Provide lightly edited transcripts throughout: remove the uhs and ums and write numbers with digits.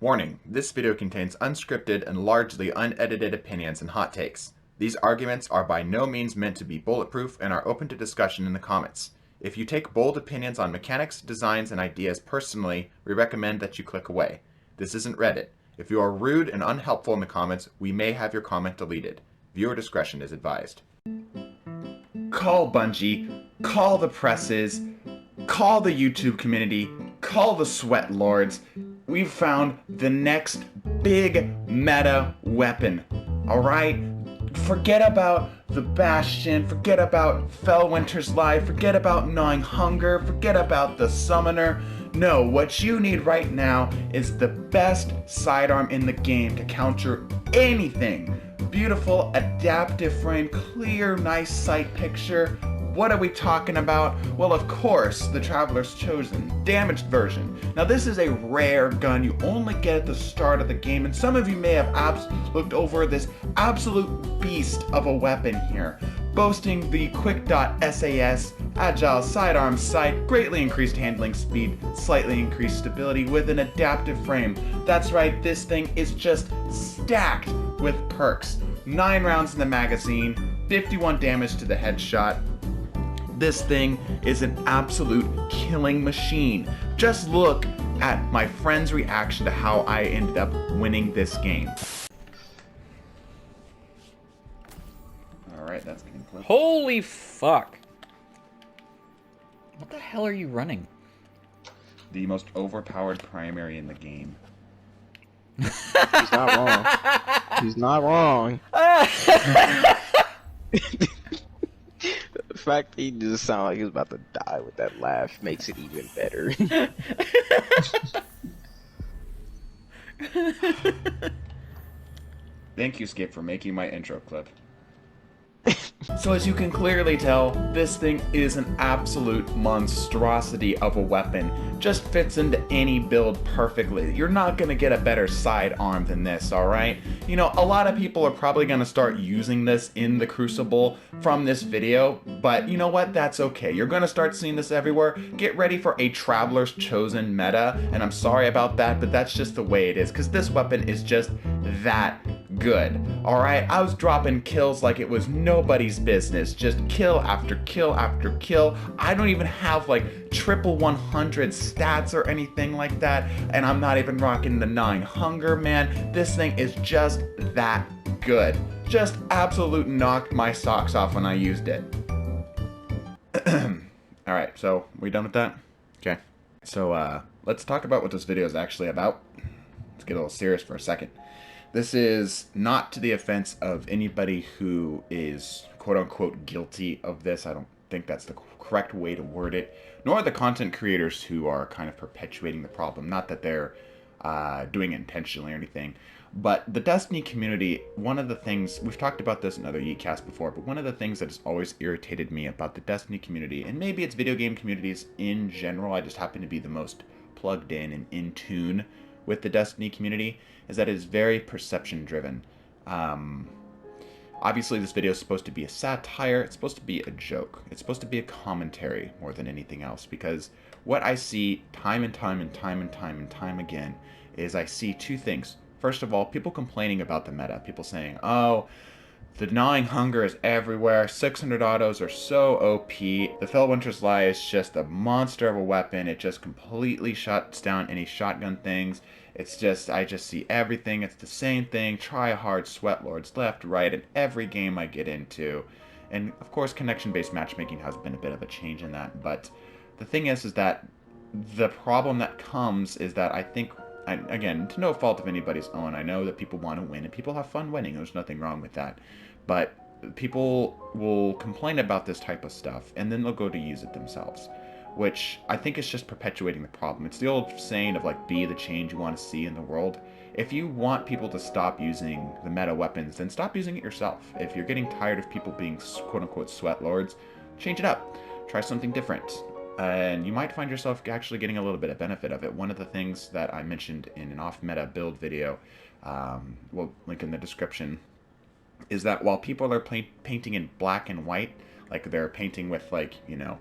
Warning, this video contains unscripted and largely unedited opinions and hot takes. These arguments are by no means meant to be bulletproof and are open to discussion in the comments. If you take bold opinions on mechanics, designs, and ideas personally, we recommend that you click away. This isn't Reddit. If you are rude and unhelpful in the comments, we may have your comment deleted. Viewer discretion is advised. Call Bungie, call the presses, call the YouTube community, call the sweat lords. We've found the next big meta weapon, alright? Forget about the Bastion, forget about Felwinter's Life, forget about Gnawing Hunger, forget about the Summoner. No, what you need right now is the best sidearm in the game to counter anything. Beautiful, adaptive frame, clear, nice sight picture. What are we talking about? Well, of course, the Traveler's Chosen, damaged version. Now, this is a rare gun you only get at the start of the game, and some of you may have looked over this absolute beast of a weapon here, boasting the Quick.SAS agile sidearm sight, greatly increased handling speed, slightly increased stability with an adaptive frame. That's right, this thing is just stacked with perks. 9 rounds in the magazine, 51 damage to the headshot. This thing is an absolute killing machine. Just look at my friend's reaction to how I ended up winning this game. Alright, that's getting close. Holy fuck. What the hell are you running? The most overpowered primary in the game. He's not wrong. He's not wrong. The fact that he just sounded like he was about to die with that laugh makes it even better. Thank you, Skip, for making my intro clip. So as you can clearly tell, this thing is an absolute monstrosity of a weapon. Just fits into any build perfectly. You're not gonna get a better sidearm than this, alright? You know, a lot of people are probably gonna start using this in the Crucible from this video, but you know what? That's okay. You're gonna start seeing this everywhere. Get ready for a Traveler's Chosen meta, and I'm sorry about that, but that's just the way it is, because this weapon is just that good. Alright, I was dropping kills like it was nobody's business. Just kill after kill after kill. I don't even have like triple 100 stats or anything like that, and I'm not even rocking the Gnawing Hunger, man. This thing is just that good. Just absolute knocked my socks off when I used it. Alright, so we done with that? Okay. So let's talk about what this video is actually about. Let's get a little serious for a second. This is not to the offense of anybody who is quote-unquote guilty of this. I don't think that's the correct way to word it. Nor the content creators who are kind of perpetuating the problem. Not that they're doing it intentionally or anything. But the Destiny community, one of the things, we've talked about this in other Yeetcasts before, but one of the things that has always irritated me about the Destiny community, and maybe it's video game communities in general, I just happen to be the most plugged in tune with the Destiny community, is that it is very perception driven. Obviously this video is supposed to be a satire, it's supposed to be a joke, it's supposed to be a commentary more than anything else, because what I see time and time again is I see two things. First of all, people complaining about the meta, people saying, oh, the Gnawing Hunger is everywhere, 600 autos are so OP, the Felwinter's Lie is just a monster of a weapon, it just completely shuts down any shotgun things, it's just, I just see everything, it's the same thing, try hard, sweat lords, left, right, in every game I get into. And of course connection-based matchmaking has been a bit of a change in that, but the thing is that the problem that comes is that I think, again, to no fault of anybody's own, I know that people want to win and people have fun winning, there's nothing wrong with that. But people will complain about this type of stuff and then they'll go to use it themselves, which I think is just perpetuating the problem. It's the old saying of like, be the change you want to see in the world. If you want people to stop using the meta weapons, then stop using it yourself. If you're getting tired of people being quote-unquote sweat lords, change it up. Try something different. And you might find yourself actually getting a little bit of benefit of it. One of the things that I mentioned in an off-meta build video, we'll link in the description, is that while people are painting in black and white, like they're painting with like, you know,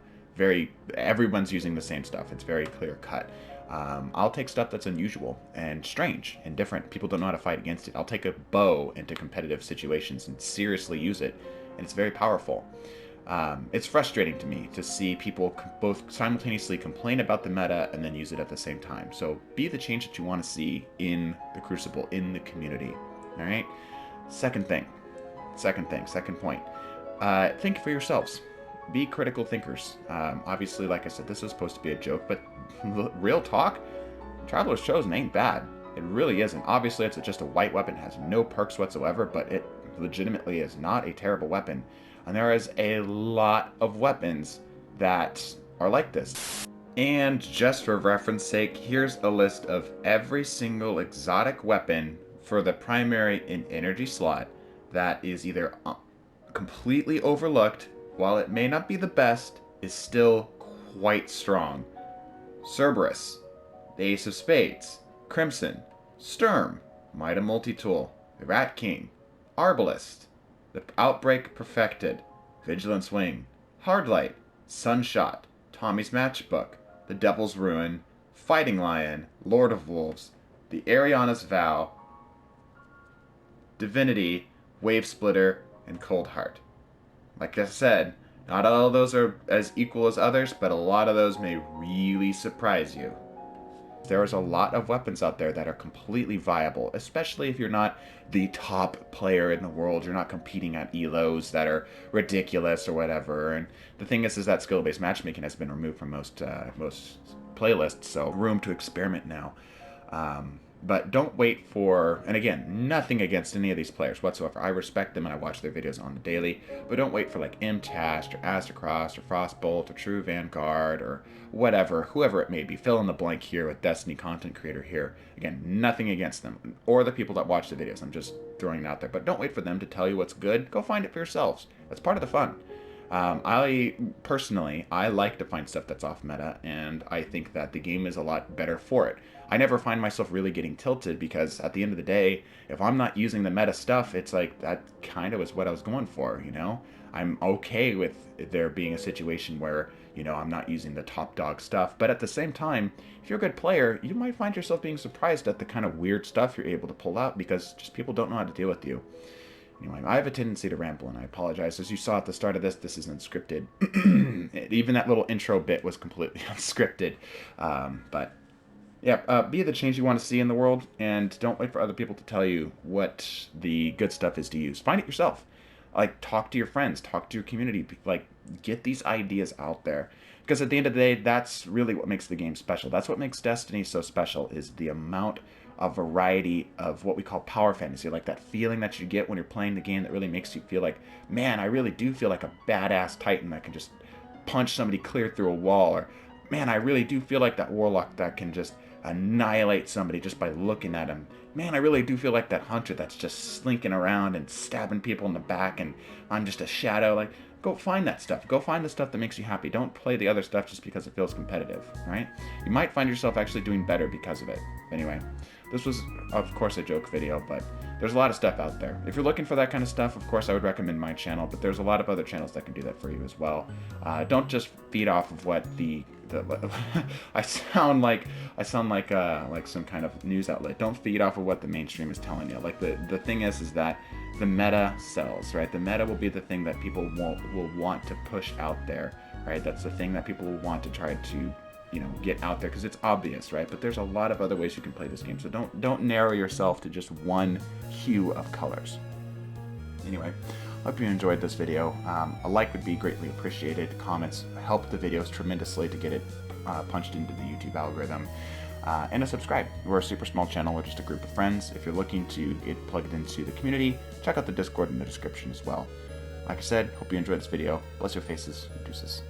everyone's using the same stuff. It's very clear cut. I'll take stuff that's unusual and strange and different. People don't know how to fight against it. I'll take a bow into competitive situations and seriously use it, and it's very powerful. It's frustrating to me to see people both simultaneously complain about the meta and then use it at the same time. So be the change that you want to see in the Crucible, in the community. All right? Second point. Think for yourselves. Be critical thinkers. Obviously, like I said, this was supposed to be a joke, but real talk, Traveler's Chosen ain't bad. It really isn't. Obviously, it's just a white weapon. It has no perks whatsoever, but it legitimately is not a terrible weapon. And there is a lot of weapons that are like this. And just for reference sake, here's a list of every single exotic weapon for the primary and energy slot that is either completely overlooked, while it may not be the best, is still quite strong. Cerberus, the Ace of Spades, Crimson, Sturm, Mida Multitool, the Rat King, Arbalest, the Outbreak Perfected, Vigilance Wing, Hardlight, Sunshot, Tommy's Matchbook, the Devil's Ruin, Fighting Lion, Lord of Wolves, the Ariana's Vow, Divinity, Wave Splitter, and Cold Heart. Like I said, not all of those are as equal as others, but a lot of those may really surprise you. There's a lot of weapons out there that are completely viable, especially if you're not the top player in the world. You're not competing at ELOs that are ridiculous or whatever. And the thing is that skill-based matchmaking has been removed from most playlists, so room to experiment now. But don't wait for, and again, nothing against any of these players whatsoever. I respect them and I watch their videos on the daily, but don't wait for like MTAST or Aztecross or Frostbolt or True Vanguard or whatever, whoever it may be. Fill in the blank here with Destiny content creator here. Again, nothing against them or the people that watch the videos. I'm just throwing it out there. But don't wait for them to tell you what's good. Go find it for yourselves. That's part of the fun. I personally like to find stuff that's off meta, and I think that the game is a lot better for it. I never find myself really getting tilted because at the end of the day, if I'm not using the meta stuff, it's like that kind of is what I was going for, you know? I'm okay with there being a situation where, you know, I'm not using the top dog stuff, but at the same time, if you're a good player, you might find yourself being surprised at the kind of weird stuff you're able to pull out because just people don't know how to deal with you. Anyway, I have a tendency to ramble, and I apologize. As you saw at the start of this is unscripted. Even that little intro bit was completely unscripted. But, yeah, be the change you want to see in the world, and don't wait for other people to tell you what the good stuff is to use. Find it yourself. Like, talk to your friends, talk to your community. Like, get these ideas out there. Because at the end of the day, that's really what makes the game special. That's what makes Destiny so special, is the amount a variety of what we call power fantasy, like that feeling that you get when you're playing the game that really makes you feel like, man, I really do feel like a badass Titan that can just punch somebody clear through a wall, or man, I really do feel like that Warlock that can just annihilate somebody just by looking at him. Man, I really do feel like that Hunter that's just slinking around and stabbing people in the back, and I'm just a shadow. Like, go find that stuff. Go find the stuff that makes you happy. Don't play the other stuff just because it feels competitive, right? You might find yourself actually doing better because of it. Anyway, this was, of course, a joke video, but there's a lot of stuff out there. If you're looking for that kind of stuff, of course, I would recommend my channel, but there's a lot of other channels that can do that for you as well. Don't just feed off of what the I sound like some kind of news outlet. Don't feed off of what the mainstream is telling you. Like the thing is that the meta sells, right? The meta will be the thing that people will want to push out there, right? That's the thing that people will want to try to, you know, get out there because it's obvious, right? But there's a lot of other ways you can play this game, so don't narrow yourself to just one hue of colors. Anyway, hope you enjoyed this video. A like would be greatly appreciated. Comments help the videos tremendously to get it punched into the YouTube algorithm. And a subscribe. We're a super small channel. We're just a group of friends. If you're looking to get plugged into the community, check out the Discord in the description as well. Like I said, hope you enjoyed this video. Bless your faces. Deuces.